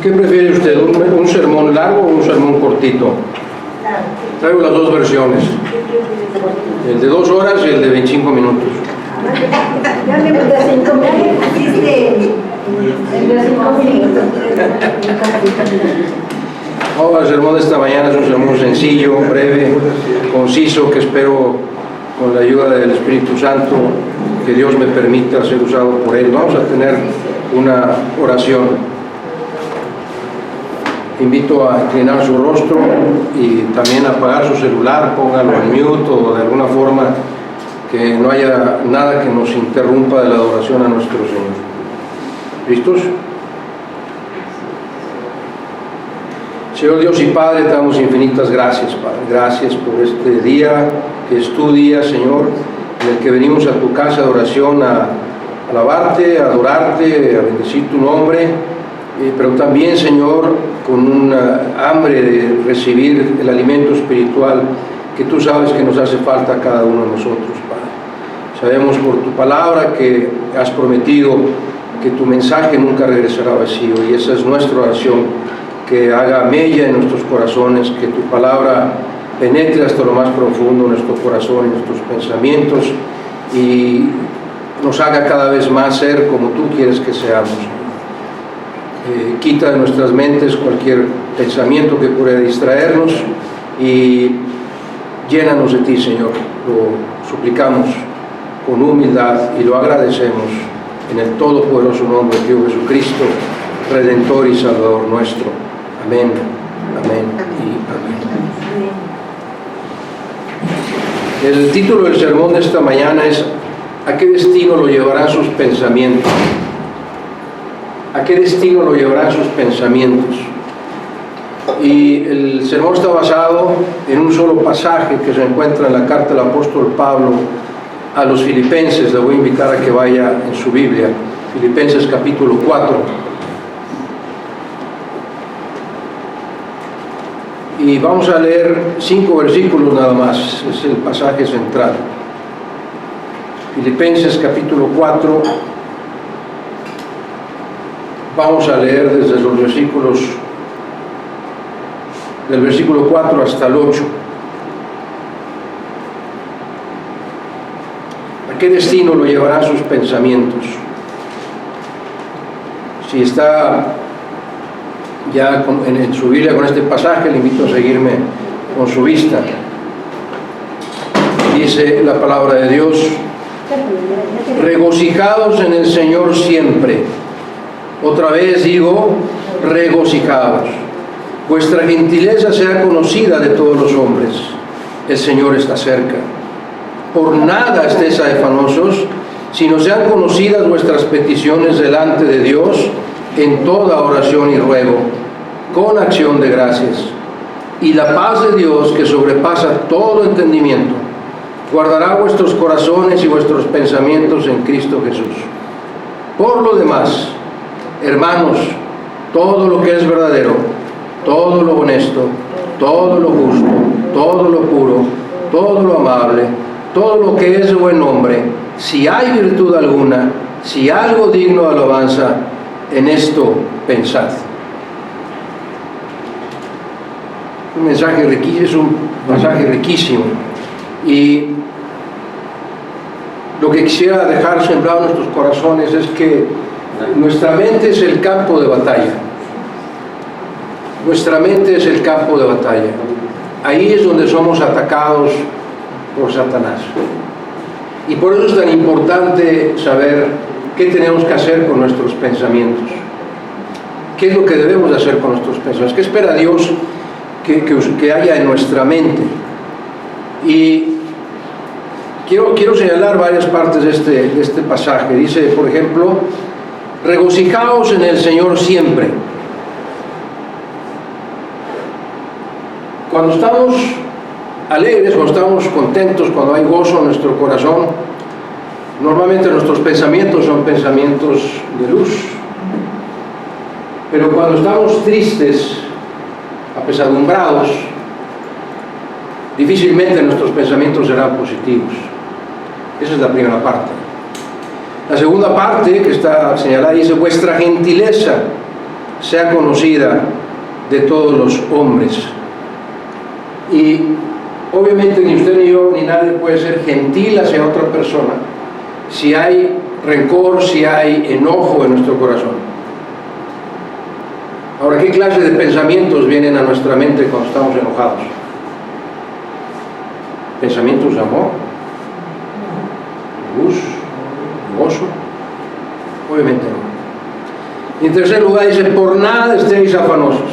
¿Qué prefiere usted? ¿Un sermón largo o un sermón cortito? Traigo las dos versiones, el de 2 horas y el de 25 minutos. El sermón de esta mañana es un sermón sencillo, breve, conciso, que espero con la ayuda del Espíritu Santo que Dios me permita ser usado por Él. Vamos a tener una oración. Invito a inclinar su rostro y también a apagar su celular, póngalo en mute o de alguna forma que no haya nada que nos interrumpa de la adoración a nuestro Señor. ¿Listos? Señor Dios y Padre, te damos infinitas gracias, Padre. Gracias por este día, que es tu día, Señor, en el que venimos a tu casa de oración a alabarte, a adorarte, a bendecir tu nombre, pero también, Señor, con una hambre de recibir el alimento espiritual que tú sabes que nos hace falta a cada uno de nosotros, Padre. Sabemos por tu palabra que has prometido que tu mensaje nunca regresará vacío, y esa es nuestra oración, que haga mella en nuestros corazones, que tu palabra penetre hasta lo más profundo de nuestro corazón y nuestros pensamientos y nos haga cada vez más ser como tú quieres que seamos. Quita de nuestras mentes cualquier pensamiento que pueda distraernos y llénanos de ti, Señor. Lo suplicamos con humildad y lo agradecemos en el todopoderoso nombre de Dios Jesucristo, Redentor y Salvador nuestro. Amén, amén y amén. El título del sermón de esta mañana es ¿a qué destino lo llevarán sus pensamientos? ¿A qué destino lo llevarán sus pensamientos? Y el sermón está basado en un solo pasaje que se encuentra en la carta del apóstol Pablo a los Filipenses. Le voy a invitar a que vaya en su Biblia, Filipenses capítulo 4. Y vamos a leer 5 versículos nada más, es el pasaje central. Filipenses capítulo 4. Vamos a leer desde los versículos, del versículo 4 hasta el 8. ¿A qué destino lo llevarán sus pensamientos? Si está ya en su Biblia con este pasaje, le invito a seguirme con su vista. Dice la palabra de Dios: regocijados en el Señor siempre. Otra vez digo, regocijados. Vuestra gentileza sea conocida de todos los hombres. El Señor está cerca. Por nada estéis afanosos, sino sean conocidas vuestras peticiones delante de Dios en toda oración y ruego, con acción de gracias. Y la paz de Dios, que sobrepasa todo entendimiento, guardará vuestros corazones y vuestros pensamientos en Cristo Jesús. Por lo demás, hermanos, todo lo que es verdadero, todo lo honesto, todo lo justo, todo lo puro, todo lo amable, todo lo que es de buen nombre, si hay virtud alguna, si algo digno de alabanza, en esto pensad. Es un mensaje riquísimo, y lo que quisiera dejar sembrado en nuestros corazones es que nuestra mente es el campo de batalla. Nuestra mente es el campo de batalla. Ahí es donde somos atacados por Satanás. Y por eso es tan importante saber qué tenemos que hacer con nuestros pensamientos. ¿Qué es lo que debemos de hacer con nuestros pensamientos? ¿Qué espera Dios que haya en nuestra mente? Y quiero señalar varias partes de este pasaje. Dice, por ejemplo, regocijaos en el Señor siempre. Cuando estamos alegres, cuando estamos contentos, cuando hay gozo en nuestro corazón, normalmente nuestros pensamientos son pensamientos de luz. Pero cuando estamos tristes, apesadumbrados, difícilmente nuestros pensamientos serán positivos. Esa es la primera parte. La segunda parte que está señalada dice: vuestra gentileza sea conocida de todos los hombres. Y obviamente ni usted ni yo ni nadie puede ser gentil hacia otra persona si hay rencor, si hay enojo en nuestro corazón. Ahora, ¿qué clase de pensamientos vienen a nuestra mente cuando estamos enojados? ¿Pensamientos de amor? ¿Luz? ¿Gozo? Obviamente no. Y en tercer lugar dice: por nada estéis afanosos,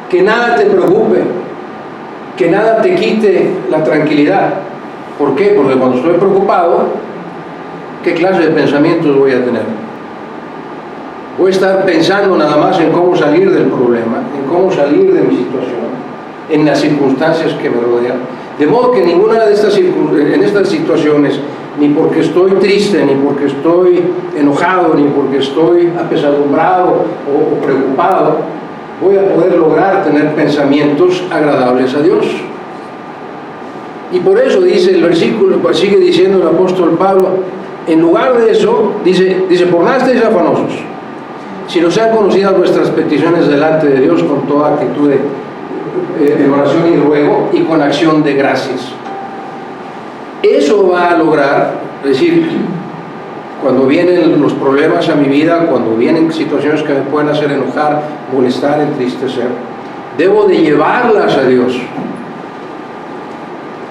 que nada te preocupe, que nada te quite la tranquilidad. ¿Por qué? Porque cuando estoy preocupado, ¿qué clase de pensamientos voy a tener? Voy a estar pensando nada más en cómo salir del problema, en cómo salir de mi situación, en las circunstancias que me rodean. De modo que ninguna de estas situaciones, ni porque estoy triste, ni porque estoy enojado, ni porque estoy apesadumbrado o preocupado, voy a poder lograr tener pensamientos agradables a Dios. Y por eso dice el versículo, sigue diciendo el apóstol Pablo, en lugar de eso, dice por nada estéis afanosos, sino sean conocidas vuestras peticiones delante de Dios con toda actitud de oración y ruego y con acción de gracias. Eso va a lograr, es decir, cuando vienen los problemas a mi vida, cuando vienen situaciones que me pueden hacer enojar, molestar, entristecer, debo de llevarlas a Dios.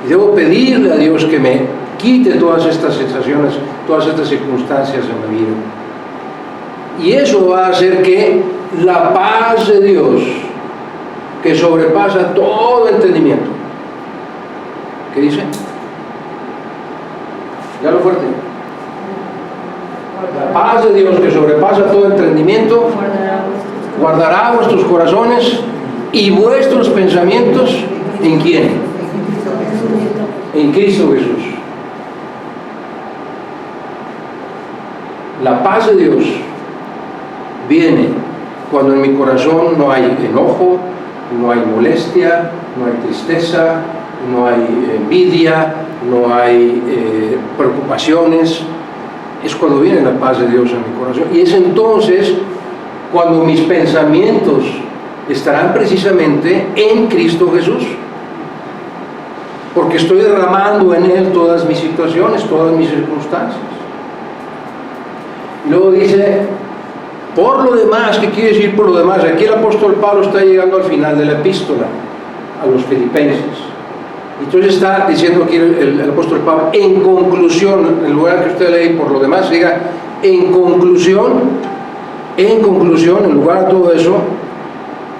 Y debo pedirle a Dios que me quite todas estas sensaciones, todas estas circunstancias en mi vida. Y eso va a hacer que la paz de Dios, que sobrepasa todo entendimiento. ¿Qué dice? Ya lo fuerte. La paz de Dios, que sobrepasa todo entendimiento, guardará vuestros corazones y vuestros pensamientos. ¿En quién? En Cristo Jesús. La paz de Dios viene cuando en mi corazón no hay enojo, no hay molestia, no hay tristeza, no hay envidia, no hay preocupaciones. Es cuando viene la paz de Dios en mi corazón. Y es entonces cuando mis pensamientos estarán precisamente en Cristo Jesús, porque estoy derramando en Él todas mis situaciones, todas mis circunstancias. Y luego dice: por lo demás. ¿Qué quiere decir por lo demás? Aquí el apóstol Pablo está llegando al final de la epístola a los filipenses. Entonces está diciendo aquí el apóstol Pablo, en conclusión, en lugar que usted lee por lo demás, diga en conclusión, en lugar de todo eso,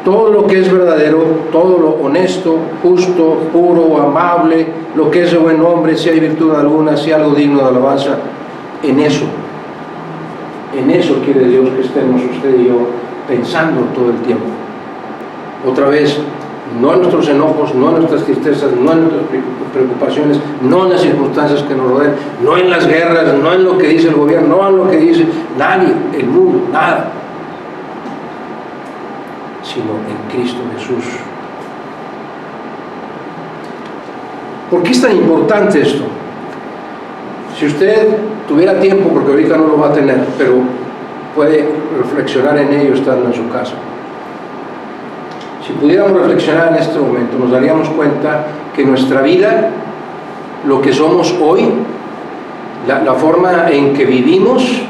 todo lo que es verdadero, todo lo honesto, justo, puro, amable, lo que es de buen nombre, si hay virtud alguna, si hay algo digno de alabanza, en eso quiere Dios que estemos usted y yo pensando todo el tiempo. Otra vez, no en nuestros enojos, no en nuestras tristezas, no en nuestras preocupaciones, no en las circunstancias que nos rodean, no en las guerras, no en lo que dice el gobierno, no en lo que dice nadie, el mundo, nada, sino en Cristo Jesús. ¿Por qué es tan importante esto? Si usted tuviera tiempo, porque ahorita no lo va a tener, pero puede reflexionar en ello estando en su casa. Si pudiéramos reflexionar en este momento, nos daríamos cuenta que nuestra vida, lo que somos hoy, la forma en que vivimos,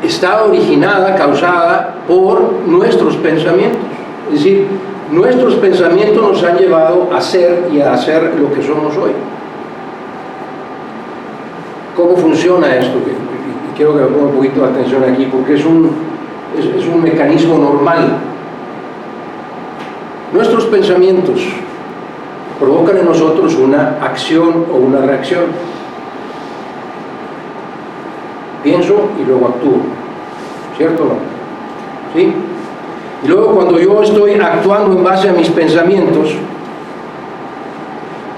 está originada, causada por nuestros pensamientos. Es decir, nuestros pensamientos nos han llevado a ser y a hacer lo que somos hoy. ¿Cómo funciona esto? Y quiero que me ponga un poquito de atención aquí, porque es un mecanismo normal. Nuestros pensamientos provocan en nosotros una acción o una reacción. Pienso y luego actúo, ¿cierto o no? ¿Sí? Y luego cuando yo estoy actuando en base a mis pensamientos,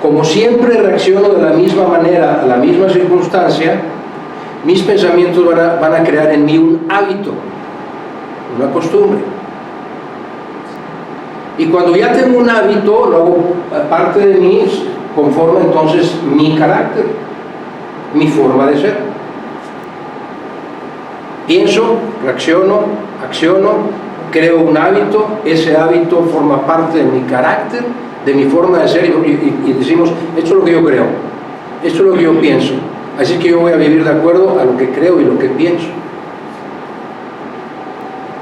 como siempre reacciono de la misma manera a la misma circunstancia, mis pensamientos van a crear en mí un hábito, una costumbre. Y cuando ya tengo un hábito, luego parte de mí conforma entonces mi carácter, mi forma de ser. Pienso, reacciono, acciono, creo un hábito, ese hábito forma parte de mi carácter, de mi forma de ser, y decimos, esto es lo que yo creo, esto es lo que yo pienso, así que yo voy a vivir de acuerdo a lo que creo y lo que pienso.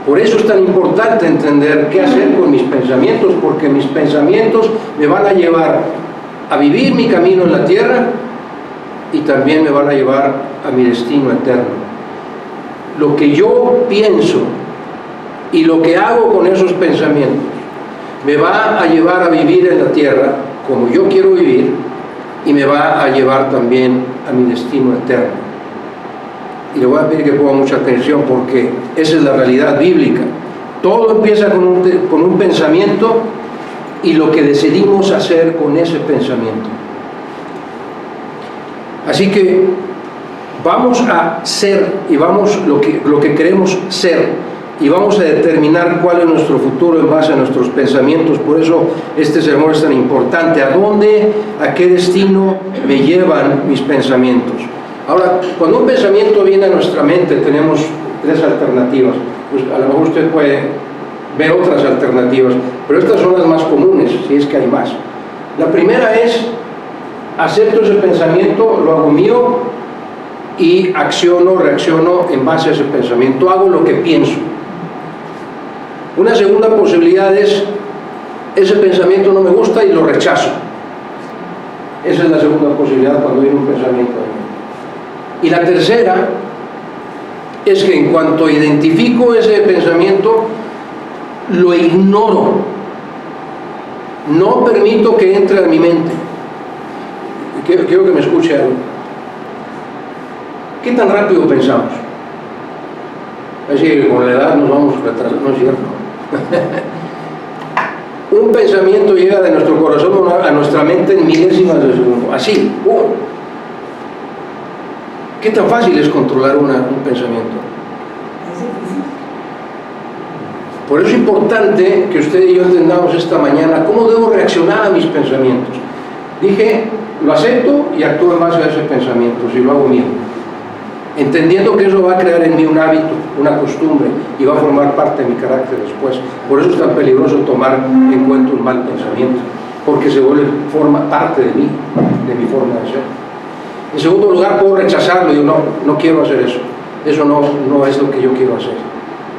Por eso es tan importante entender qué hacer con mis pensamientos, porque mis pensamientos me van a llevar a vivir mi camino en la tierra y también me van a llevar a mi destino eterno. Lo que yo pienso y lo que hago con esos pensamientos me va a llevar a vivir en la tierra como yo quiero vivir y me va a llevar también a mi destino eterno. Y le voy a pedir que ponga mucha atención porque esa es la realidad bíblica. Todo empieza con un pensamiento y lo que decidimos hacer con ese pensamiento. Así que vamos a ser y vamos lo que queremos ser y vamos a determinar cuál es nuestro futuro en base a nuestros pensamientos. Por eso este sermón es tan importante. ¿A dónde, a qué destino me llevan mis pensamientos? Ahora, cuando un pensamiento viene a nuestra mente, tenemos tres alternativas. Pues a lo mejor usted puede ver otras alternativas, pero estas son las más comunes, si es que hay más. La primera es, acepto ese pensamiento, lo hago mío y acciono, reacciono en base a ese pensamiento, hago lo que pienso. Una segunda posibilidad es, ese pensamiento no me gusta y lo rechazo. Esa es la segunda posibilidad cuando viene un pensamiento de mí. Y la tercera es que en cuanto identifico ese pensamiento, lo ignoro. No permito que entre a mi mente. Quiero que me escuche algo. ¿Qué tan rápido pensamos? Así que con la edad nos vamos retrasando, ¿no es cierto? Un pensamiento llega de nuestro corazón a nuestra mente en milésimas de segundo. Así, ¿Qué tan fácil es controlar un pensamiento? Por eso es importante que usted y yo entendamos esta mañana cómo debo reaccionar a mis pensamientos. Dije, lo acepto y actúo en base a ese pensamiento, si lo hago mío. Entendiendo que eso va a crear en mí un hábito, una costumbre, y va a formar parte de mi carácter después. Por eso es tan peligroso tomar en cuenta un mal pensamiento, porque forma parte de mí, de mi forma de ser. En segundo lugar, puedo rechazarlo y digo, no quiero hacer eso. Eso no es lo que yo quiero hacer.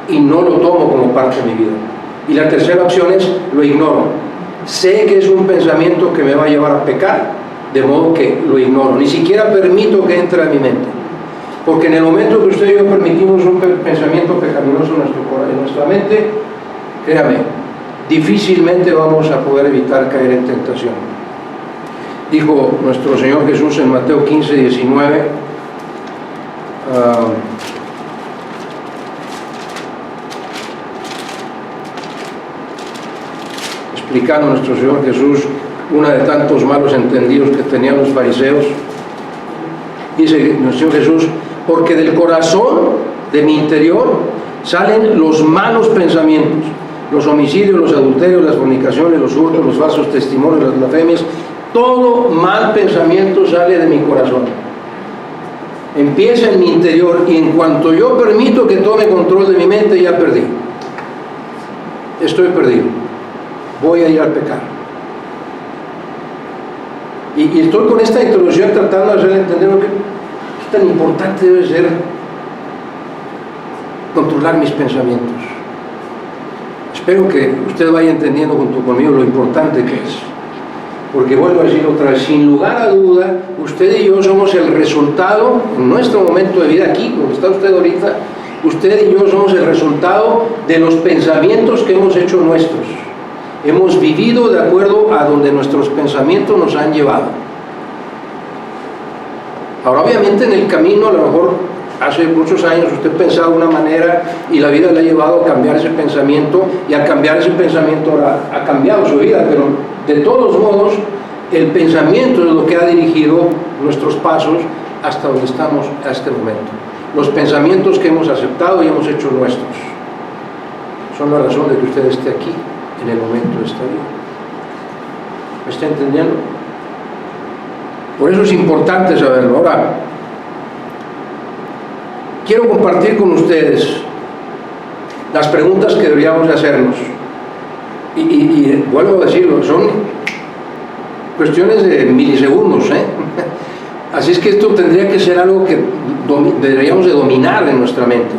Y no lo tomo como parte de mi vida. Y la tercera opción es, lo ignoro. Sé que es un pensamiento que me va a llevar a pecar, de modo que lo ignoro. Ni siquiera permito que entre a mi mente. Porque en el momento que usted y yo permitimos un pensamiento pecaminoso en nuestra mente, créame, difícilmente vamos a poder evitar caer en tentación. Dijo nuestro Señor Jesús en Mateo 15, 19, explicando a nuestro Señor Jesús una de tantos malos entendidos que tenían los fariseos. Dice nuestro Señor Jesús, porque del corazón de mi interior salen los malos pensamientos, los homicidios, los adulterios, las fornicaciones, los hurtos, los falsos testimonios, las blasfemias. Todo mal pensamiento sale de mi corazón. Empieza en mi interior y en cuanto yo permito que tome control de mi mente, ya perdí. Estoy perdido. Voy a ir al pecado. Y estoy con esta introducción tratando de hacerle entender lo que tan importante debe ser controlar mis pensamientos. Espero que usted vaya entendiendo junto conmigo lo importante que es. Porque vuelvo a decir otra vez, sin lugar a duda, usted y yo somos el resultado, en nuestro momento de vida aquí, donde está usted ahorita, usted y yo somos el resultado de los pensamientos que hemos hecho nuestros. Hemos vivido de acuerdo a donde nuestros pensamientos nos han llevado. Ahora, obviamente, en el camino, a lo mejor hace muchos años usted pensaba de una manera y la vida le ha llevado a cambiar ese pensamiento, y al cambiar ese pensamiento ahora ha cambiado su vida, pero de todos modos, el pensamiento es lo que ha dirigido nuestros pasos hasta donde estamos a este momento. Los pensamientos que hemos aceptado y hemos hecho nuestros son la razón de que usted esté aquí en el momento de esta vida. ¿Me está entendiendo? Por eso es importante saberlo. Ahora, quiero compartir con ustedes las preguntas que deberíamos de hacernos. Y vuelvo a decirlo, son cuestiones de milisegundos, ¿eh? Así es que esto tendría que ser algo que deberíamos de dominar en nuestra mente.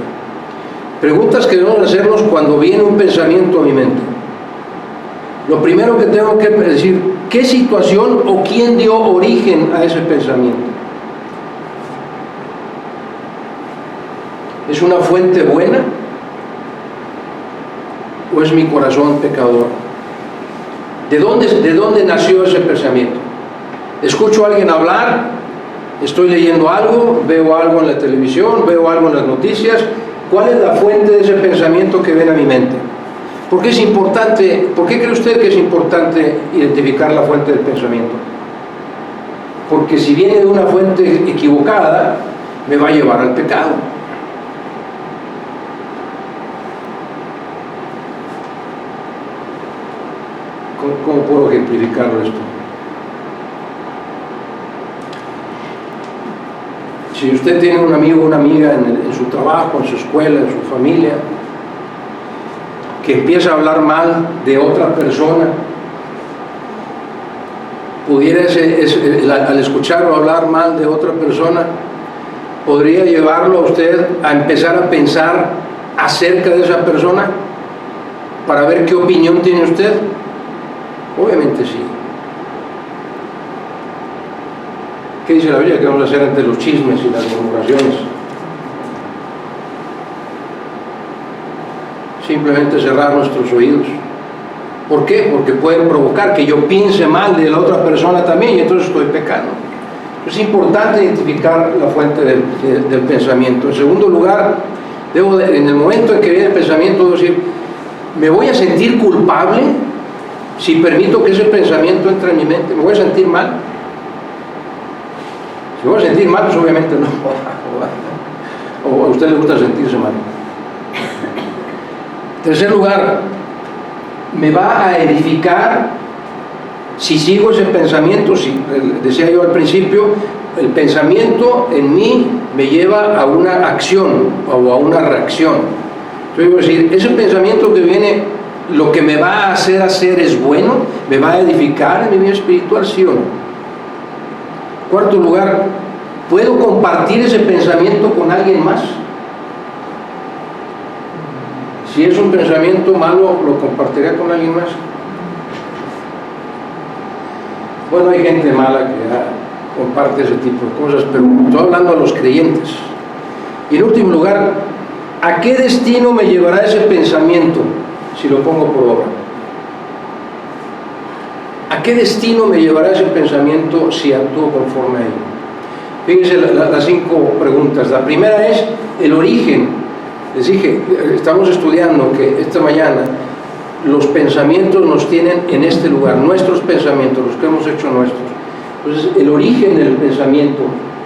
Preguntas que debemos hacernos cuando viene un pensamiento a mi mente. Lo primero que tengo que decir, ¿qué situación o quién dio origen a ese pensamiento? ¿Es una fuente buena? ¿O es mi corazón pecador? ¿De dónde nació ese pensamiento? ¿Escucho a alguien hablar? ¿Estoy leyendo algo? ¿Veo algo en la televisión? ¿Veo algo en las noticias? ¿Cuál es la fuente de ese pensamiento que viene a mi mente? ¿Por qué es importante? ¿Por qué cree usted que es importante identificar la fuente del pensamiento? Porque si viene de una fuente equivocada, me va a llevar al pecado. ¿Cómo puedo ejemplificarlo esto? Si usted tiene un amigo o una amiga en su trabajo, en su escuela, en su familia, que empieza a hablar mal de otra persona, pudiera al escucharlo hablar mal de otra persona, podría llevarlo a usted a empezar a pensar acerca de esa persona para ver qué opinión tiene usted. Obviamente sí. ¿Qué dice la Biblia? ¿Qué vamos a hacer ante los chismes y las murmuraciones? Simplemente cerrar nuestros oídos. ¿Por qué? Porque pueden provocar que yo piense mal de la otra persona también y entonces estoy pecando. Es importante identificar la fuente del pensamiento. En segundo lugar, en el momento en que viene el pensamiento, debo decir, ¿me voy a sentir culpable si permito que ese pensamiento entre en mi mente? ¿Me voy a sentir mal? Si me voy a sentir mal, pues obviamente no. ¿O a usted le gusta sentirse mal? En tercer lugar, ¿me va a edificar si sigo ese pensamiento? Si, decía yo al principio, el pensamiento en mí me lleva a una acción o a una reacción. Entonces, voy a decir, ese pensamiento que viene, lo que me va a hacer es bueno, me va a edificar en mi vida espiritual, ¿sí o no? Cuarto lugar, ¿puedo compartir ese pensamiento con alguien más? Si es un pensamiento malo, ¿lo compartiré con alguien más? Bueno, hay gente mala que comparte ese tipo de cosas, pero estoy hablando a los creyentes. Y en último lugar, ¿a qué destino me llevará ese pensamiento si lo pongo por obra? ¿A qué destino me llevará ese pensamiento si actúo conforme a ello? Fíjense las 5 preguntas. La primera es el origen. Les dije, estamos estudiando que esta mañana los pensamientos nos tienen en este lugar, nuestros pensamientos, los que hemos hecho nuestros. Entonces, el origen del pensamiento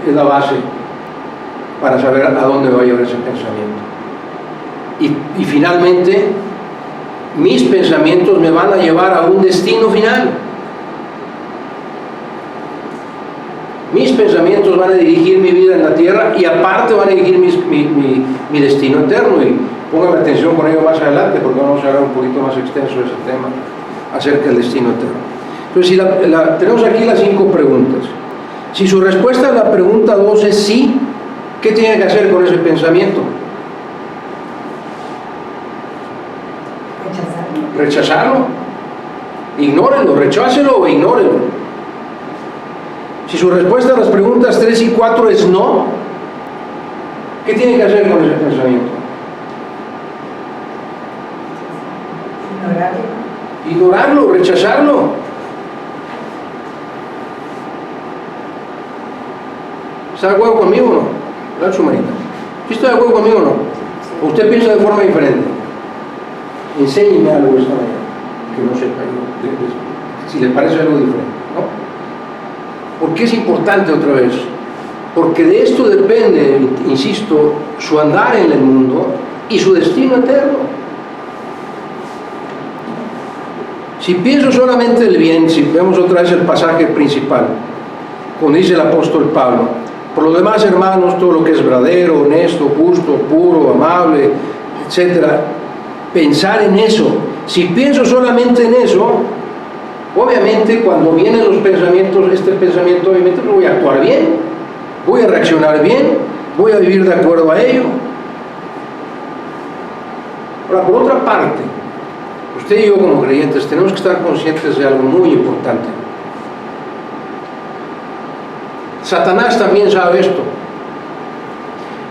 es la base para saber a dónde me va a llevar ese pensamiento. Y finalmente, mis pensamientos me van a llevar a un destino final. Mis pensamientos van a dirigir mi vida en la tierra y aparte van a dirigir mi destino eterno. Y póngame atención con ello más adelante porque vamos a hablar un poquito más extenso de ese tema acerca del destino eterno. Entonces, si tenemos aquí las 5 preguntas. Si su respuesta a la pregunta 2 es sí, ¿qué tiene que hacer con ese pensamiento? Rechazarlo. Ignórenlo, rechácelo o ignórenlo. Si su respuesta a las preguntas 3 y 4 es no, ¿qué tiene que hacer con ese pensamiento? Ignorarlo, rechazarlo. ¿Está de acuerdo conmigo o no? ¿Verdad, su manita? ¿Sí está de acuerdo conmigo o no? ¿O usted piensa de forma diferente? Enséñeme algo esta mañana que no sepa yo, si le parece algo diferente, ¿no? ¿Por qué es importante otra vez? Porque de esto depende, insisto, su andar en el mundo y su destino eterno. Si pienso solamente el bien, si vemos otra vez el pasaje principal, como dice el apóstol Pablo, Por lo demás, hermanos, todo lo que es verdadero, honesto, justo, puro, amable, etcétera, pensar en eso. Si pienso solamente en eso, obviamente cuando vienen los pensamientos, este pensamiento, obviamente no voy a actuar bien, voy a reaccionar bien, voy a vivir de acuerdo a ello. Ahora, por otra parte, usted y yo como creyentes tenemos que estar conscientes de algo muy importante. Satanás también sabe esto.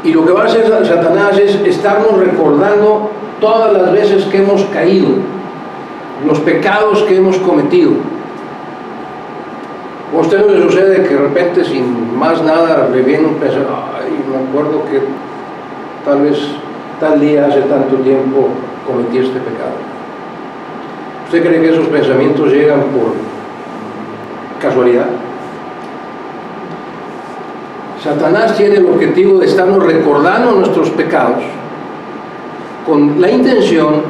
Y lo que va a hacer Satanás es estarnos recordando todas las veces que hemos caído, los pecados que hemos cometido. ¿A usted no le sucede que de repente, sin más nada, le viene un pensamiento? Ay, me acuerdo que tal vez tal día, hace tanto tiempo, cometí este pecado. ¿Usted cree que esos pensamientos llegan por casualidad? Satanás tiene el objetivo de estarnos recordando nuestros pecados con la intención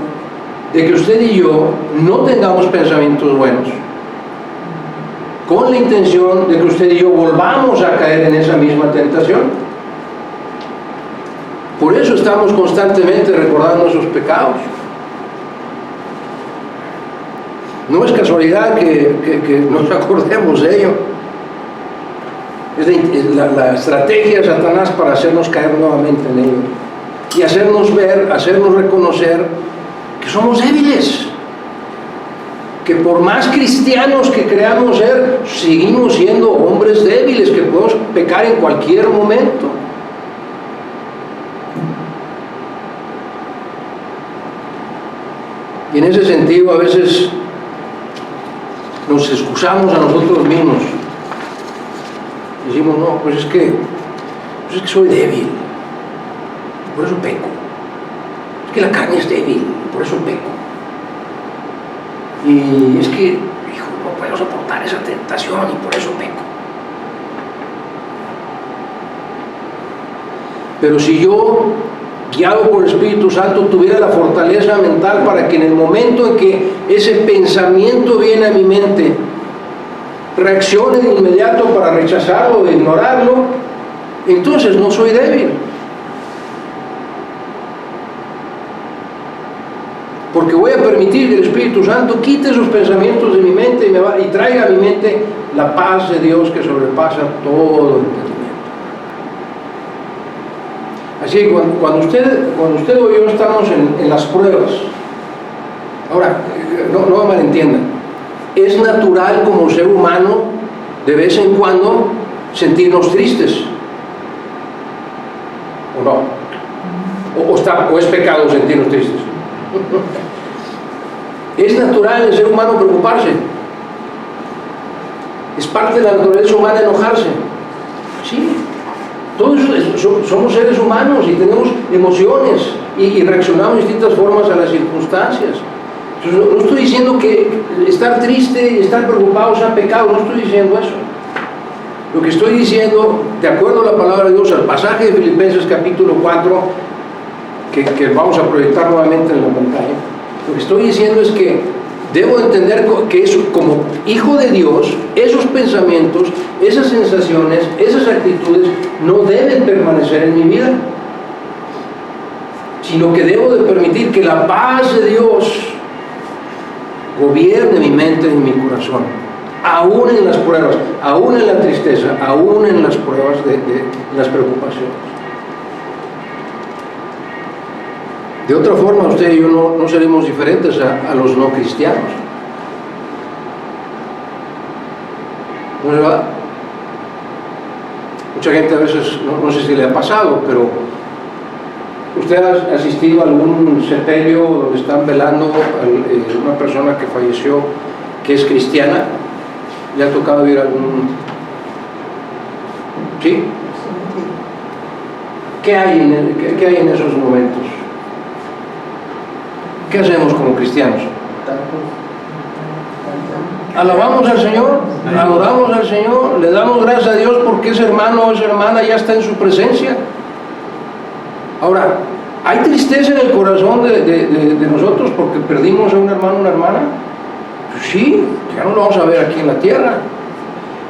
de que usted y yo no tengamos pensamientos buenos, con la intención de que usted y yo volvamos a caer en esa misma tentación. Por eso estamos constantemente recordando esos pecados. No es casualidad que nos acordemos de ello. Es la estrategia de Satanás para hacernos caer nuevamente en ello y hacernos ver, hacernos reconocer que somos débiles, que por más cristianos que creamos ser, seguimos siendo hombres débiles, que podemos pecar en cualquier momento. Y en ese sentido a veces nos excusamos a nosotros mismos. Decimos, no, pues es que soy débil, por eso peco. Es que la carne es débil, por eso peco. Y es que, hijo, no puedo soportar esa tentación y por eso peco. Pero si yo, guiado por el Espíritu Santo, tuviera la fortaleza mental para que en el momento en que ese pensamiento viene a mi mente, reaccione de inmediato para rechazarlo o ignorarlo, entonces no soy débil. Porque voy a permitir que el Espíritu Santo quite esos pensamientos de mi mente y traiga a mi mente la paz de Dios que sobrepasa todo entendimiento. Así que cuando usted o yo estamos en las pruebas, ahora, no me malentiendan, es natural como ser humano de vez en cuando sentirnos tristes, ¿o no? ¿O es pecado sentirnos tristes? Es natural el ser humano preocuparse, es parte de la naturaleza humana enojarse, sí. Todos somos seres humanos y tenemos emociones y reaccionamos de distintas formas a las circunstancias. Entonces, no estoy diciendo que estar triste y estar preocupado sea pecado, no estoy diciendo eso. Lo que estoy diciendo, de acuerdo a la palabra de Dios, al pasaje de Filipenses capítulo 4, que vamos a proyectar nuevamente en la pantalla, lo que estoy diciendo es que debo entender que eso, como hijo de Dios, esos pensamientos, esas sensaciones, esas actitudes no deben permanecer en mi vida, sino que debo de permitir que la paz de Dios gobierne mi mente y mi corazón, aún en las pruebas, aún en la tristeza, aún en las pruebas de las preocupaciones. De otra forma, usted y yo no seremos diferentes a los no cristianos. ¿No es verdad? Mucha gente a veces, no sé si le ha pasado, pero ¿usted ha asistido a algún sepelio donde están velando a una persona que falleció, que es cristiana? ¿Le ha tocado ir a algún...? ¿Sí? ¿Qué hay en esos momentos? ¿Qué hacemos como cristianos? Alabamos al Señor, adoramos al Señor, le damos gracias a Dios porque ese hermano o esa hermana ya está en su presencia. Ahora, ¿hay tristeza en el corazón de nosotros porque perdimos a un hermano o una hermana? Pues sí, ya no lo vamos a ver aquí en la tierra.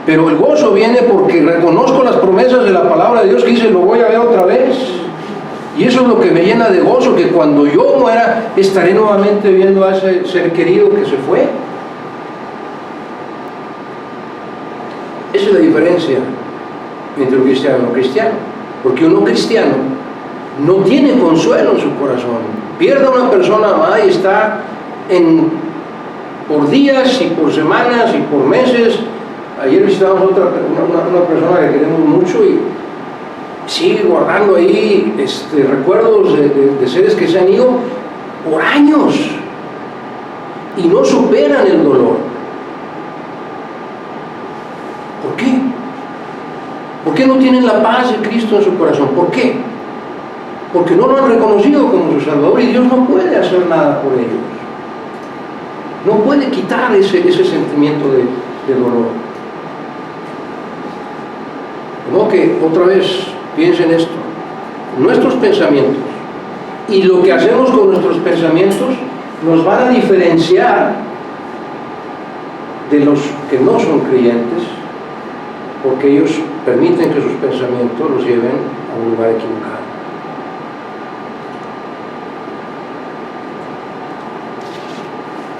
Pero el gozo viene porque reconozco las promesas de la palabra de Dios que dice, lo voy a ver otra vez. Y eso es lo que me llena de gozo, que cuando yo muera estaré nuevamente viendo a ese ser querido que se fue. Esa es la diferencia entre un cristiano y un no cristiano. Porque un no cristiano no tiene consuelo en su corazón. Pierde a una persona amada y está por días y por semanas y por meses. Ayer visitamos una persona que queremos mucho y sigue guardando ahí recuerdos de seres que se han ido por años y no superan el dolor. ¿Por qué? ¿Por qué no tienen la paz de Cristo en su corazón? ¿Por qué? Porque no lo han reconocido como su Salvador y Dios no puede hacer nada por ellos. No puede quitar ese sentimiento de dolor. Como que otra vez piensen esto, nuestros pensamientos y lo que hacemos con nuestros pensamientos nos van a diferenciar de los que no son creyentes, porque ellos permiten que sus pensamientos los lleven a un lugar equivocado.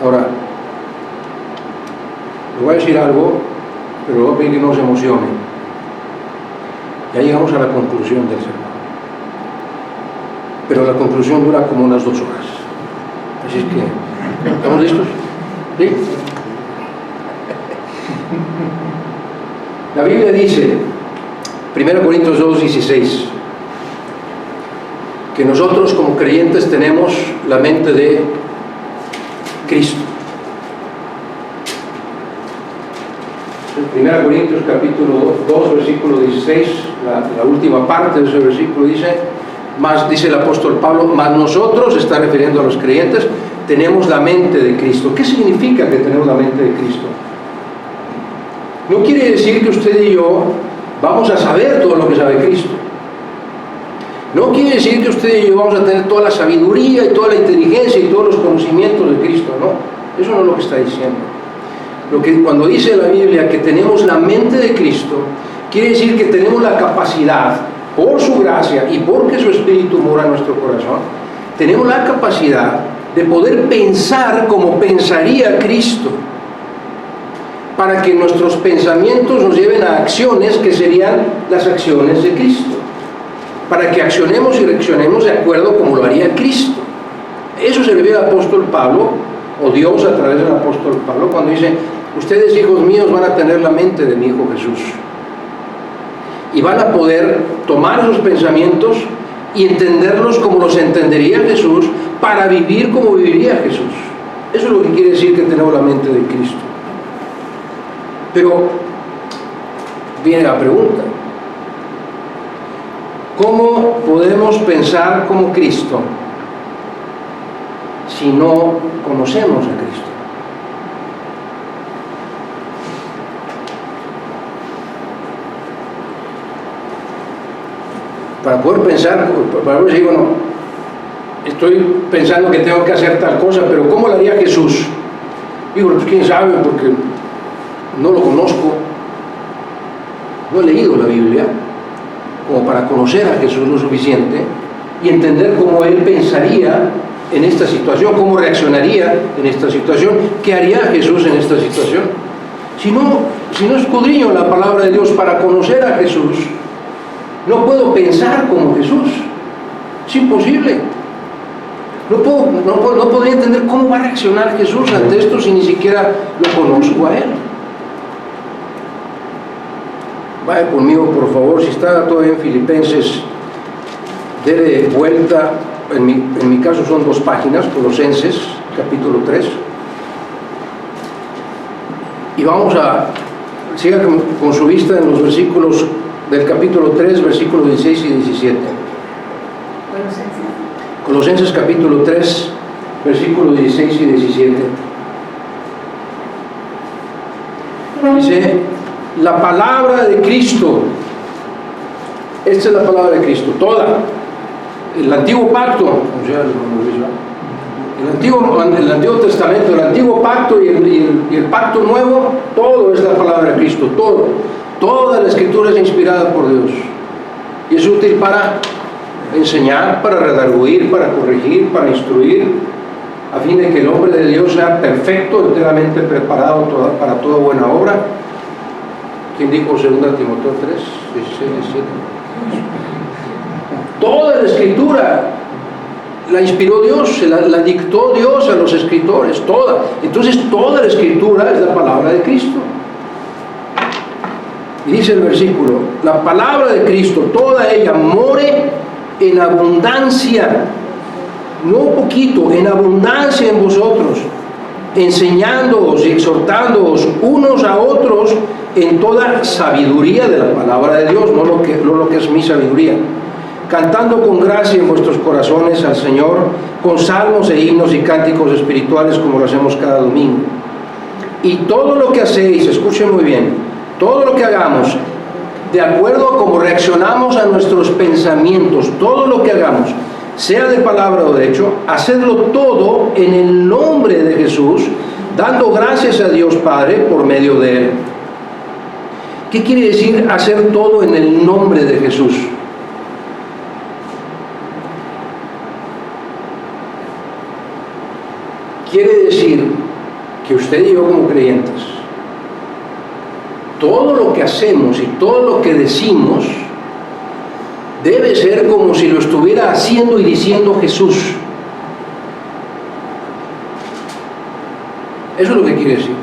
Ahora, les voy a decir algo, pero voy a pedir que no se emocionen. Ya llegamos a la conclusión del sermón, pero la conclusión dura como unas 2 horas. Así es que, ¿estamos listos? ¿Sí? La Biblia dice, 1 Corintios 2:16, que nosotros como creyentes tenemos la mente de Cristo. 1 Corintios capítulo 2, versículo 16, la última parte de ese versículo dice el apóstol Pablo, mas nosotros, está refiriendo a los creyentes, tenemos la mente de Cristo. ¿Qué significa que tenemos la mente de Cristo? No quiere decir que usted y yo vamos a saber todo lo que sabe Cristo. No quiere decir que usted y yo vamos a tener toda la sabiduría y toda la inteligencia y todos los conocimientos de Cristo, no. Eso no es lo que está diciendo. Cuando dice la Biblia que tenemos la mente de Cristo, quiere decir que tenemos la capacidad, por su gracia y porque su Espíritu mora en nuestro corazón, tenemos la capacidad de poder pensar como pensaría Cristo, para que nuestros pensamientos nos lleven a acciones que serían las acciones de Cristo, para que accionemos y reaccionemos de acuerdo como lo haría Cristo. Eso se le ve al apóstol Pablo, o Dios a través del apóstol Pablo, cuando dice, ustedes, hijos míos, van a tener la mente de mi Hijo Jesús, y van a poder tomar esos pensamientos y entenderlos como los entendería Jesús, para vivir como viviría Jesús. Eso es lo que quiere decir que tenemos la mente de Cristo. Pero viene la pregunta, ¿cómo podemos pensar como Cristo si no conocemos a Cristo? Para poder pensar, para poder decir, bueno, estoy pensando que tengo que hacer tal cosa, pero ¿cómo lo haría Jesús? Digo, pues quién sabe, porque no lo conozco, no he leído la Biblia como para conocer a Jesús lo suficiente y entender cómo Él pensaría en esta situación, cómo reaccionaría en esta situación, qué haría Jesús en esta situación. Si no escudriño la palabra de Dios para conocer a Jesús, no puedo pensar como Jesús, es imposible. No podría entender cómo va a reaccionar Jesús ante esto si ni siquiera lo conozco a Él. Vaya conmigo, por favor, si está todavía en Filipenses, dele vuelta, en mi caso son 2 páginas, Colosenses, capítulo 3. Y vamos a, siga con su vista en los versículos del capítulo 3, versículos 16 y 17. Colosenses capítulo 3, versículos 16 y 17. Dice, la palabra de Cristo, esta es la palabra de Cristo, toda, el antiguo pacto, o sea, El Antiguo Testamento, el Antiguo Pacto y el Pacto Nuevo, todo es la palabra de Cristo, todo. Toda la Escritura es inspirada por Dios y es útil para enseñar, para redarguir, para corregir, para instruir, a fin de que el hombre de Dios sea perfecto, enteramente preparado para toda buena obra. ¿Quién dijo 2 Timoteo 3, 16, 17? Toda la Escritura la inspiró Dios, la dictó Dios a los escritores, toda. Entonces toda la Escritura es la palabra de Cristo. Y dice el versículo, la palabra de Cristo, toda ella more en abundancia, no poquito, en abundancia en vosotros, enseñándoos y exhortándoos unos a otros en toda sabiduría de la palabra de Dios, no lo que es mi sabiduría, cantando con gracia en vuestros corazones al Señor, con salmos e himnos y cánticos espirituales como lo hacemos cada domingo. Y todo lo que hacéis, escuchen muy bien, todo lo que hagamos, de acuerdo a cómo reaccionamos a nuestros pensamientos, todo lo que hagamos, sea de palabra o de hecho, hacedlo todo en el nombre de Jesús, dando gracias a Dios Padre por medio de Él. ¿Qué quiere decir hacer todo en el nombre de Jesús? Quiere decir que usted y yo como creyentes, todo lo que hacemos y todo lo que decimos debe ser como si lo estuviera haciendo y diciendo Jesús. Eso es lo que quiere decir.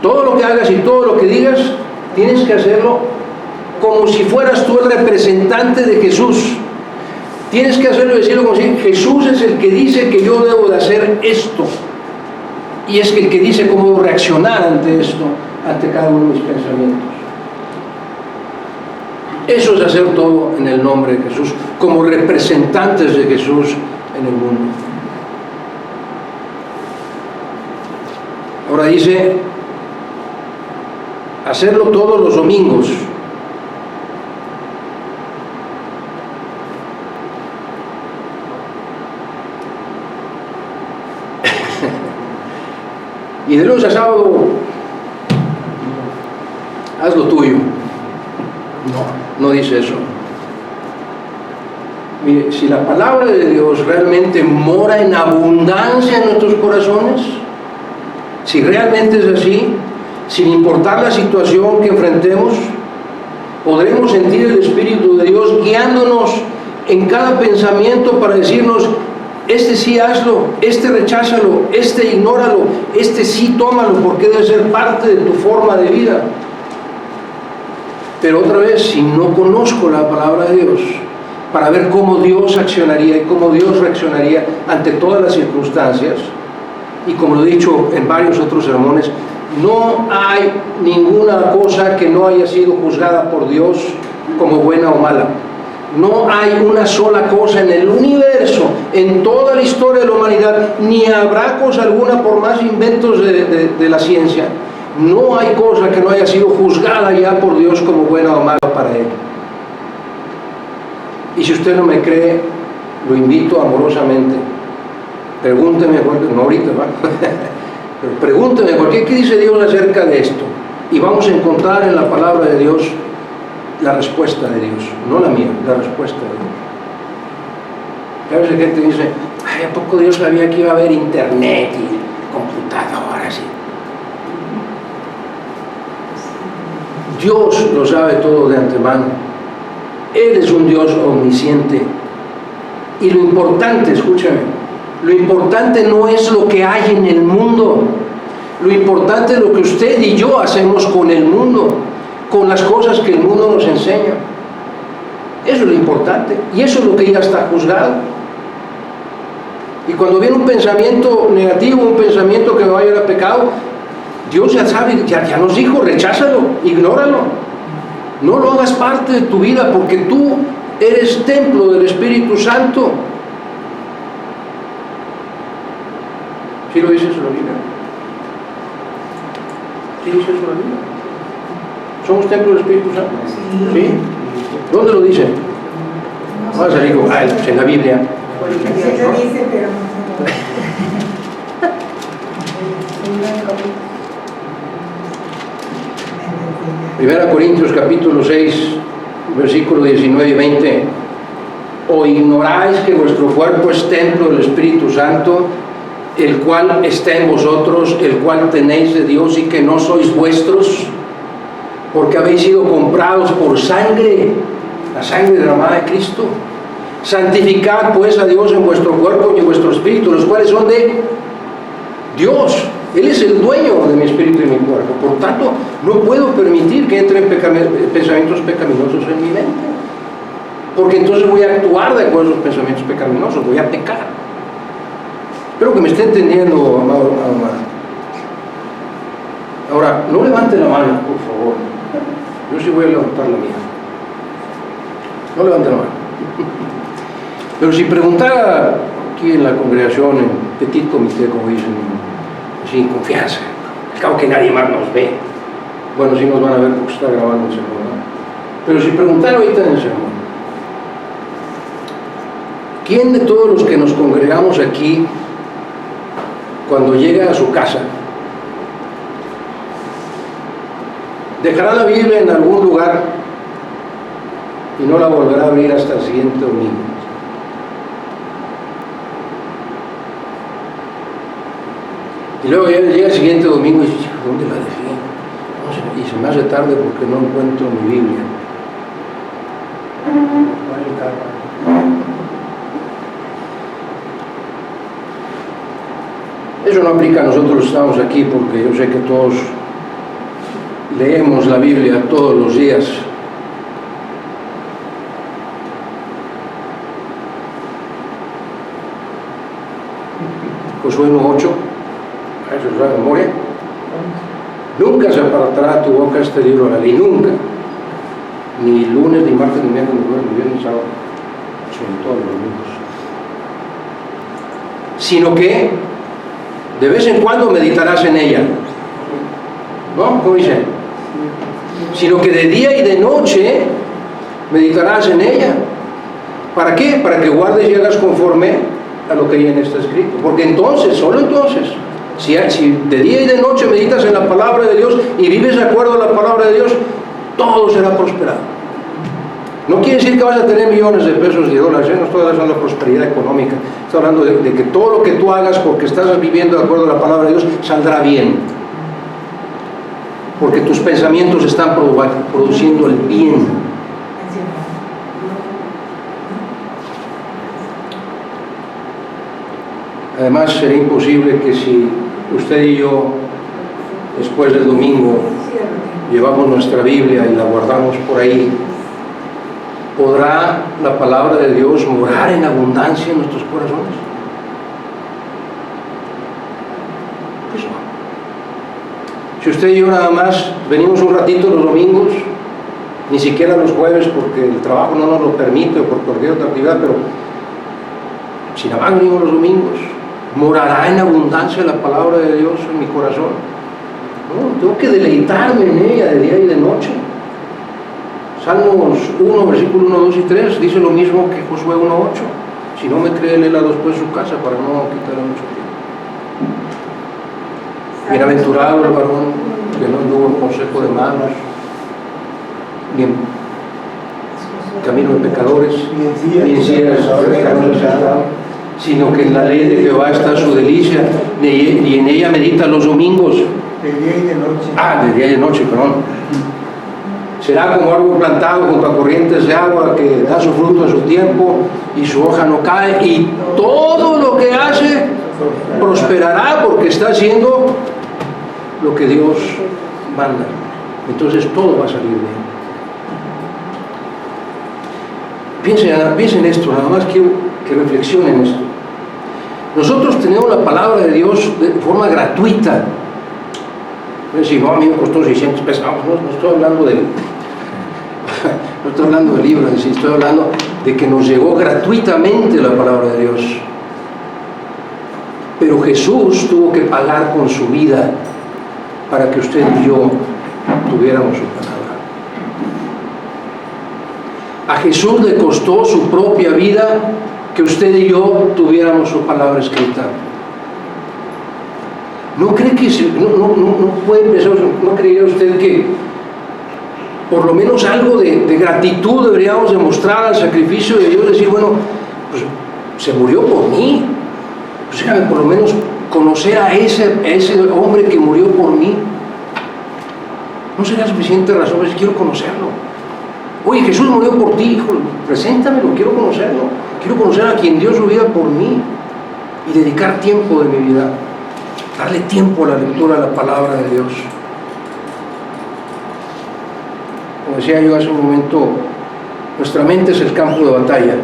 Todo lo que hagas y todo lo que digas, tienes que hacerlo como si fueras tú el representante de Jesús. Tienes que hacerlo y decirlo como si Jesús es el que dice que yo debo de hacer esto. Y es el que dice cómo debo reaccionar ante esto, ante cada uno de mis pensamientos. Eso es hacer todo en el nombre de Jesús, como representantes de Jesús en el mundo. Ahora dice, hacerlo todos los domingos. Y de lunes a sábado, haz lo tuyo. No dice eso. Mire, si la palabra de Dios realmente mora en abundancia en nuestros corazones, si realmente es así, sin importar la situación que enfrentemos, podremos sentir el Espíritu de Dios guiándonos en cada pensamiento para decirnos, este sí hazlo, este recházalo, este ignóralo, este sí tómalo porque debe ser parte de tu forma de vida. Pero otra vez, si no conozco la palabra de Dios para ver cómo Dios accionaría y cómo Dios reaccionaría ante todas las circunstancias, y como lo he dicho en varios otros sermones, no hay ninguna cosa que no haya sido juzgada por Dios como buena o mala. No hay una sola cosa en el universo, en toda la historia de la humanidad, ni habrá cosa alguna por más inventos de la ciencia. No hay cosa que no haya sido juzgada ya por Dios como buena o mala para Él. Y si usted no me cree, lo invito amorosamente. Pregúnteme, no ahorita, ¿va? Pero pregúnteme, ¿qué dice Dios acerca de esto? Y vamos a encontrar en la palabra de Dios la respuesta de Dios, no la mía, la respuesta de Dios. A veces gente dice, ay, ¿a poco Dios sabía que iba a haber internet y computadoras? Dios lo sabe todo de antemano. Él es un Dios omnisciente. Y lo importante, escúchame, lo importante no es lo que hay en el mundo. Lo importante es lo que usted y yo hacemos con el mundo, con las cosas que el mundo nos enseña. Eso es lo importante. Y eso es lo que ya está juzgado. Y cuando viene un pensamiento negativo, un pensamiento que va a llevar a pecado, Dios ya sabe, ya nos dijo, recházalo, ignóralo. No lo hagas parte de tu vida porque tú eres templo del Espíritu Santo. ¿Sí lo dice eso la Biblia? ¿Sí dice eso la Biblia? ¿Somos templo del Espíritu Santo? ¿Sí? ¿Dónde lo dice? Vamos a salir en la Biblia. Porque se lo dice, pero no. 1 Corintios capítulo 6, versículos 19 y 20. ¿O ignoráis que vuestro cuerpo es templo del Espíritu Santo, el cual está en vosotros, el cual tenéis de Dios, y que no sois vuestros, porque habéis sido comprados por sangre, la sangre derramada de Cristo? Santificad pues a Dios en vuestro cuerpo y en vuestro espíritu, los cuales son de Dios. Él es el dueño de mi espíritu y mi cuerpo. Por tanto, no puedo permitir que entren pensamientos pecaminosos en mi mente, porque entonces voy a actuar de acuerdo a esos pensamientos pecaminosos, voy a pecar. Espero que me esté entendiendo, amado hermano. Ahora, no levante la mano, por favor. Yo sí voy a levantar la mía. No levante la mano. Pero si preguntara aquí en la congregación, en petit comité, como dicen, sin confianza, al cabo que nadie más nos ve. Bueno, sí nos van a ver porque está grabando el sermón, ¿no? Pero si preguntara ahorita en el sermón, ¿quién de todos los que nos congregamos aquí, cuando llega a su casa, dejará la Biblia en algún lugar y no la volverá a abrir hasta el siguiente domingo? Y luego llega el siguiente domingo y dice, ¿dónde la dejé? No sé, y se me hace tarde porque no encuentro mi Biblia. Eso no aplica a nosotros los que estamos aquí, porque yo sé que todos leemos la Biblia todos los días. Josué 1:8, eso es la memoria. Nunca se apartará tu boca este libro de la ley, nunca. Ni lunes, ni martes, ni miércoles, ni jueves, ni viernes, ni sábado, sobre todo los domingos. Sino que de vez en cuando meditarás en ella. ¿No? ¿Cómo dice? Sino que de día y de noche meditarás en ella. ¿Para qué? Para que guardes y hagas conforme a lo que ahí en está escrito. Porque entonces, solo entonces, si de día y de noche meditas en la palabra de Dios y vives de acuerdo a la palabra de Dios, todo será prosperado. No quiere decir que vas a tener millones de pesos y de dólares, no estoy hablando de prosperidad económica, estoy hablando de que todo lo que tú hagas porque estás viviendo de acuerdo a la palabra de Dios saldrá bien. Porque tus pensamientos están produciendo el bien. Además, sería imposible que si usted y yo, después del domingo, llevamos nuestra Biblia y la guardamos por ahí, ¿podrá la palabra de Dios morar en abundancia en nuestros corazones? Pues no. Si usted y yo nada más venimos un ratito los domingos, ni siquiera los jueves porque el trabajo no nos lo permite o por cualquier otra actividad, pero si nada más venimos los domingos, ¿morará en abundancia la palabra de Dios en mi corazón? No, tengo que deleitarme en ella de día y de noche. Salmos 1, versículo 1, 2 y 3 dice lo mismo que Josué 1, 8. Si no me cree, léela después en su casa para no quitarle mucho tiempo. Bienaventurado el varón que no anduvo en consejo de malos, ni en camino de pecadores, ni en silla de pecadores sentado, sino que en la ley de Jehová está su delicia, y en ella medita los domingos. De día y de noche. De día y de noche, perdón. Será como árbol plantado junto a corrientes de agua que da su fruto en su tiempo y su hoja no cae, y todo lo que hace prosperará porque está haciendo lo que Dios manda. Entonces todo va a salir bien. Piensen en esto, nada más quiero que reflexionen esto. Nosotros tenemos la palabra de Dios de forma gratuita. No decir, no, a mí me costó 600 pesos. No estoy hablando de no estoy hablando del libro, estoy hablando de que nos llegó gratuitamente la palabra de Dios. Pero Jesús tuvo que pagar con su vida para que usted y yo tuviéramos su palabra. A Jesús le costó su propia vida que usted y yo tuviéramos su palabra escrita. ¿No cree que no puede pensar, no creía usted que por lo menos algo de gratitud deberíamos demostrar al sacrificio de Dios, decir, bueno, pues se murió por mí, pues déjame por lo menos conocer a ese hombre que murió por mí. No sería suficiente razón, pues quiero conocerlo. Oye, Jesús murió por ti, hijo, preséntamelo, quiero conocerlo. Quiero conocer a quien dio su vida por mí y dedicar tiempo de mi vida, darle tiempo a la lectura de la palabra de Dios. Como decía yo hace un momento, nuestra mente es el campo de batalla.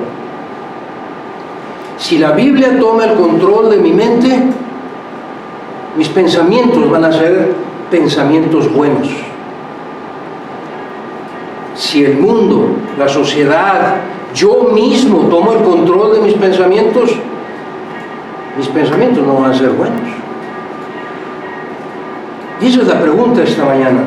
Si la Biblia toma el control de mi mente, mis pensamientos van a ser pensamientos buenos. Si el mundo, la sociedad, yo mismo tomo el control de mis pensamientos no van a ser buenos. Y esa es la pregunta esta mañana.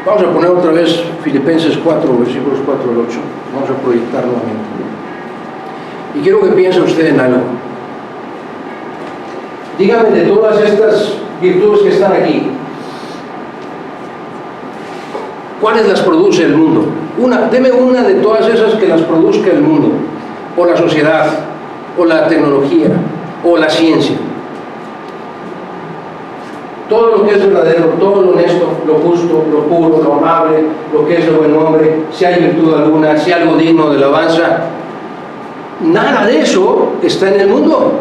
Vamos a poner otra vez Filipenses 4, versículos 4 al 8. Vamos a proyectar nuevamente. Y quiero que piense usted en algo. Dígame de todas estas virtudes que están aquí, ¿cuáles las produce el mundo? Deme una de todas esas que las produzca el mundo, o la sociedad, o la tecnología, o la ciencia. Todo lo que es verdadero, todo lo honesto, lo justo, lo puro, lo amable, lo que es de buen nombre, si hay virtud alguna, si hay algo digno de alabanza, nada de eso está en el mundo,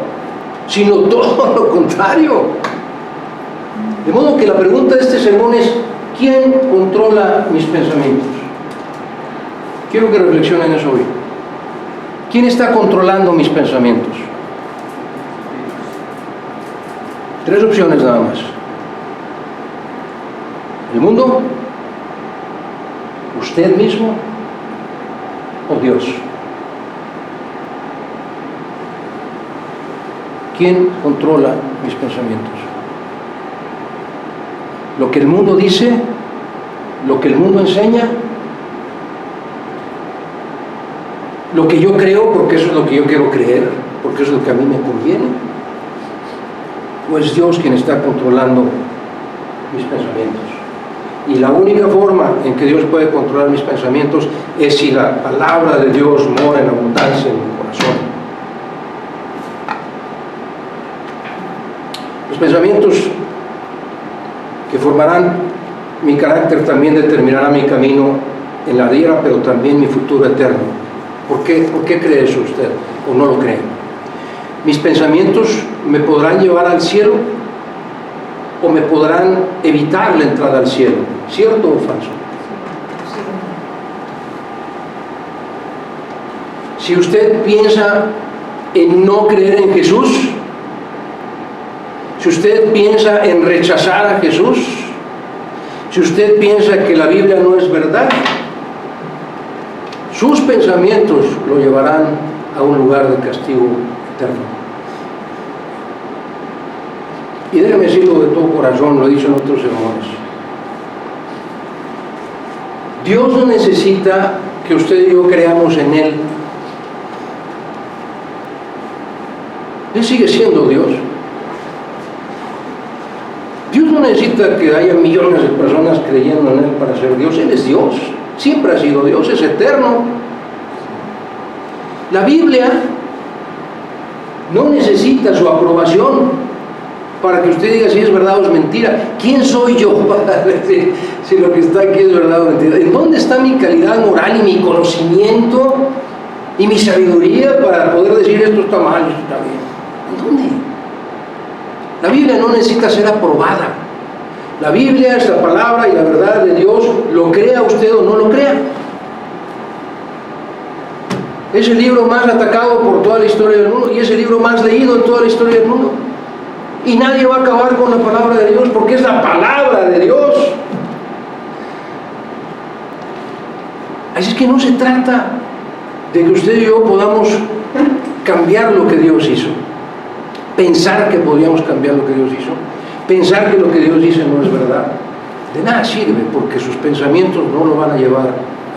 sino todo lo contrario. De modo que la pregunta de este sermón es: ¿quién controla mis pensamientos? Quiero que reflexionen eso hoy. ¿Quién está controlando mis pensamientos? 3 opciones nada más. ¿El mundo? ¿Usted mismo? ¿O Dios? ¿Quién controla mis pensamientos? ¿Lo que el mundo dice? ¿Lo que el mundo enseña? ¿Lo que yo creo porque eso es lo que yo quiero creer? ¿Porque eso es lo que a mí me conviene? ¿O es Dios quien está controlando mis pensamientos? Y la única forma en que Dios puede controlar mis pensamientos es si la palabra de Dios mora en abundancia en mi corazón. Los pensamientos que formarán mi carácter también determinarán mi camino en la tierra, pero también mi futuro eterno. ¿Por qué cree eso usted o no lo cree? ¿Mis pensamientos me podrán llevar al cielo o me podrán evitar la entrada al cielo? ¿Cierto o falso? Si usted piensa en no creer en Jesús, si usted piensa en rechazar a Jesús, si usted piensa que la Biblia no es verdad, sus pensamientos lo llevarán a un lugar de castigo eterno. Y déjame decirlo de todo corazón, lo he dicho en otros sermones. Dios no necesita que usted y yo creamos en Él. Él sigue siendo Dios. Dios no necesita que haya millones de personas creyendo en Él para ser Dios. Él es Dios, siempre ha sido Dios, es eterno. La Biblia no necesita su aprobación para que usted diga si es verdad o es mentira. ¿Quién soy yo para decir si lo que está aquí es verdad o mentira? ¿En dónde está mi calidad moral y mi conocimiento y mi sabiduría para poder decir esto está mal, esto está bien? ¿En dónde? La Biblia no necesita ser aprobada. La Biblia es la palabra y la verdad de Dios, lo crea usted o no lo crea. Es el libro más atacado por toda la historia del mundo y es el libro más leído en toda la historia del mundo. Y nadie va a acabar con la palabra de Dios porque es la palabra de Dios. Así es que no se trata de que usted y yo podamos cambiar lo que Dios hizo, pensar que podíamos cambiar lo que Dios hizo, pensar que lo que Dios dice no es verdad. De nada sirve porque sus pensamientos no lo van a llevar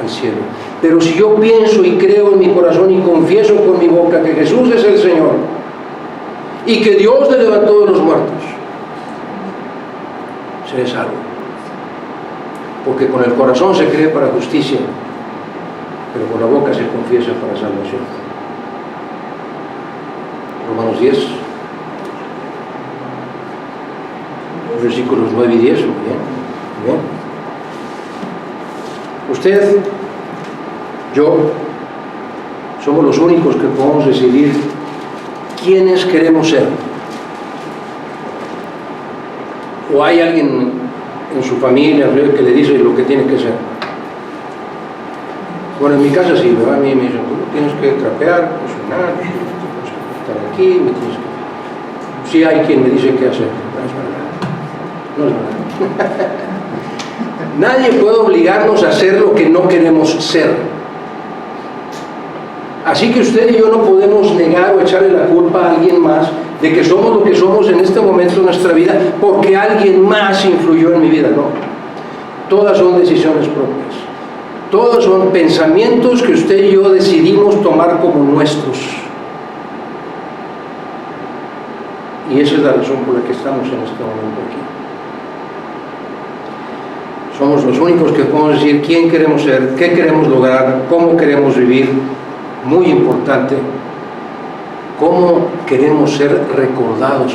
al cielo. Pero si yo pienso y creo en mi corazón y confieso con mi boca que Jesús es el Señor y que Dios le levantó de los muertos, seré salvo. porque con el corazón se cree para justicia, pero con la boca se confiesa para salvación. Romanos 10, versículos 9 y 10, muy bien. Usted, yo, somos los únicos que podemos decidir quiénes queremos ser. O hay alguien en su familia que le dice lo que tiene que ser. Bueno, en mi casa sí, ¿verdad? A mí me dicen, tú tienes que trapear, cocinar, estar aquí, me tienes que... Sí hay quien me dice qué hacer, no es verdad. Nadie puede obligarnos a hacer lo que no queremos ser. Así que usted y yo no podemos negar o echarle la culpa a alguien más de que somos lo que somos en este momento de nuestra vida porque alguien más influyó en mi vida. No, todas son decisiones propias, todos son pensamientos que usted y yo decidimos tomar como nuestros, y esa es la razón por la que estamos en este momento aquí. Somos los únicos que podemos decir quién queremos ser, qué queremos lograr, cómo queremos vivir. Muy importante, cómo queremos ser recordados.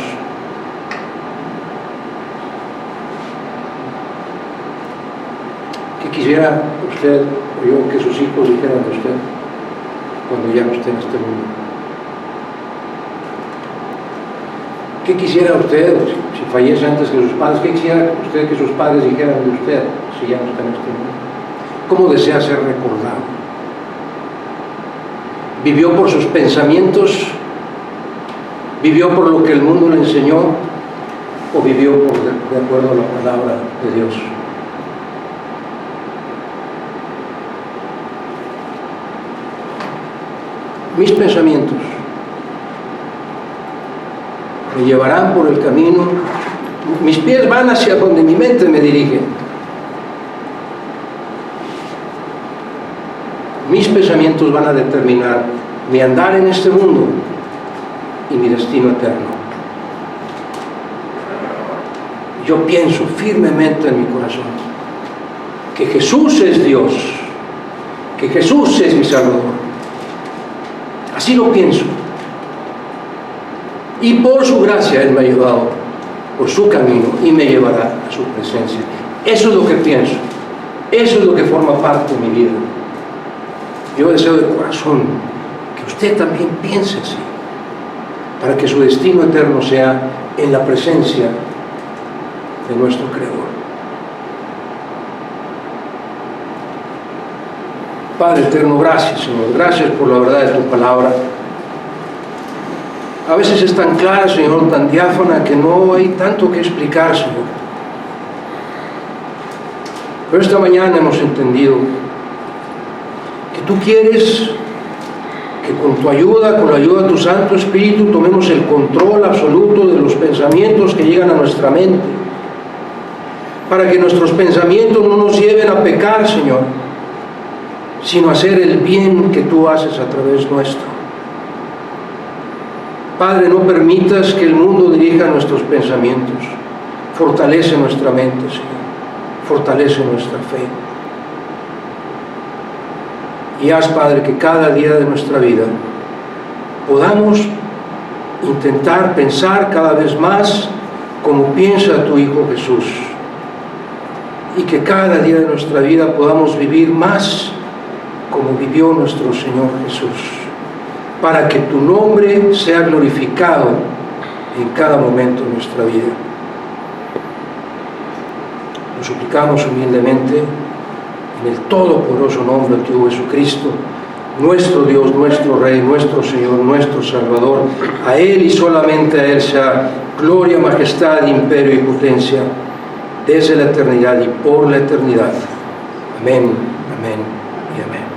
¿Qué quisiera usted o yo que sus hijos dijeran de usted cuando ya no esté en este mundo? ¿Qué quisiera usted, si fallece antes que sus padres, qué quisiera usted que sus padres dijeran de usted si ya no está en este mundo? ¿Cómo desea ser recordado? ¿Vivió por sus pensamientos? ¿Vivió por lo que el mundo le enseñó? ¿O vivió de acuerdo a la palabra de Dios? Mis pensamientos me llevarán por el camino, mis pies van hacia donde mi mente me dirige. Mis pensamientos van a determinar mi andar en este mundo y mi destino eterno. Yo pienso firmemente en mi corazón que Jesús es Dios, que Jesús es mi Salvador. Así lo pienso. Y por su gracia Él me ha llevado por su camino y me llevará a su presencia. Eso es lo que pienso. Eso es lo que forma parte de mi vida. Yo deseo de corazón que usted también piense así, para que su destino eterno sea en la presencia de nuestro Creador. Padre eterno, gracias, Señor. Gracias por la verdad de tu palabra. A veces es tan clara, Señor, tan diáfana, que no hay tanto que explicar, Señor. Pero esta mañana hemos entendido que tú quieres que con tu ayuda, con la ayuda de tu Santo Espíritu, tomemos el control absoluto de los pensamientos que llegan a nuestra mente, para que nuestros pensamientos no nos lleven a pecar, Señor, sino a hacer el bien que tú haces a través nuestro. Padre, no permitas que el mundo dirija nuestros pensamientos. Fortalece nuestra mente, Señor. Fortalece nuestra fe. Y haz, Padre, que cada día de nuestra vida podamos intentar pensar cada vez más como piensa tu Hijo Jesús. Y que cada día de nuestra vida podamos vivir más como vivió nuestro Señor Jesús, para que tu nombre sea glorificado en cada momento de nuestra vida. Lo suplicamos humildemente en el todopoderoso nombre de tu Hijo Jesucristo, nuestro Dios, nuestro Rey, nuestro Señor, nuestro Salvador. A Él y solamente a Él sea gloria, majestad, imperio y potencia, desde la eternidad y por la eternidad. Amén, amén y amén.